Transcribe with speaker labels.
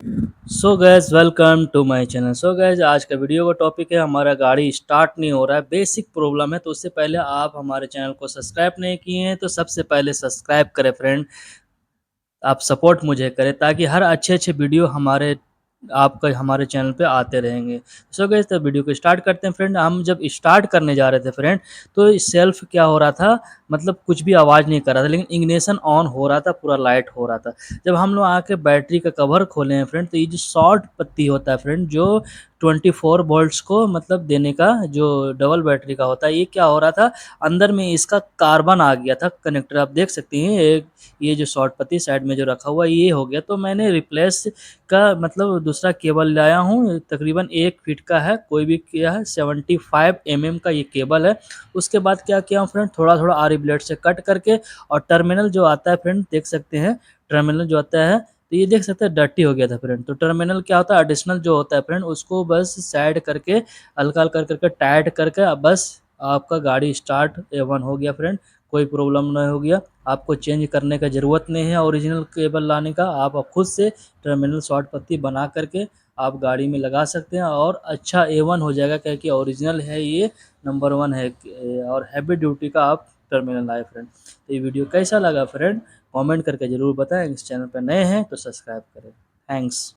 Speaker 1: So guys welcome to my channel. So guys आज का video का टॉपिक है हमारा गाड़ी स्टार्ट नहीं हो रहा है, बेसिक प्रॉब्लम है। तो उससे पहले आप हमारे चैनल को सब्सक्राइब नहीं किए हैं तो सबसे पहले सब्सक्राइब करें फ्रेंड। आप सपोर्ट मुझे करें ताकि हर अच्छे-अच्छे वीडियो आपका हमारे चैनल पे आते रहेंगे। सो गाइस तो वीडियो को स्टार्ट करते हैं फ्रेंड। हम जब स्टार्ट करने जा रहे थे फ्रेंड तो सेल्फ क्या हो रहा था, मतलब कुछ भी आवाज़ नहीं कर रहा था, लेकिन इग्निशन ऑन हो रहा था, पूरा लाइट हो रहा था। जब हम लोग आके बैटरी का कवर खोले हैं फ्रेंड तो ये जो शॉर्ट पत्ती होता है फ्रेंड, जो 24 वोल्ट्स को मतलब देने का जो डबल बैटरी का होता है, ये क्या हो रहा था, अंदर में इसका कार्बन आ गया था कनेक्टर। आप देख सकते हैं एक ये जो शॉर्ट पत्ती साइड में जो रखा हुआ है ये हो गया। तो मैंने रिप्लेस का मतलब दूसरा केबल लाया हूँ, तकरीबन 1 फीट का है, कोई भी क्या है 75 का ये केबल है। उसके बाद क्या किया हूँ फ्रेंड, थोड़ा-थोड़ा आरी ब्लेड से कट करके, और टर्मिनल जो आता है फ्रेंड देख सकते हैं, टर्मिनल जो आता है तो ये देख सकते हैं डर्टी हो गया था फ्रेंड। तो टर्मिनल क्या होता है, एडिशनल जो होता है फ्रेंड, उसको बस साइड करके हल्का-हल्का करके टाइट करके अब बस आपका गाड़ी स्टार्ट A1 हो गया फ्रेंड। कोई प्रॉब्लम नहीं हो गया। आपको चेंज करने का ज़रूरत नहीं है ओरिजिनल केबल लाने का। आप खुद से टर्मिनल शॉर्ट पत्ती बना करके आप गाड़ी में लगा सकते हैं और अच्छा A1 हो जाएगा, क्योंकि ओरिजिनल है ये, नंबर 1 है। और हैवी ड्यूटी का आप टर्मिनल लाए फ्रेंड। तो ये वीडियो कैसा लगा फ्रेंड, कमेंट करके ज़रूर बताएं। इस चैनल पर नए हैं तो सब्सक्राइब करें। थैंक्स।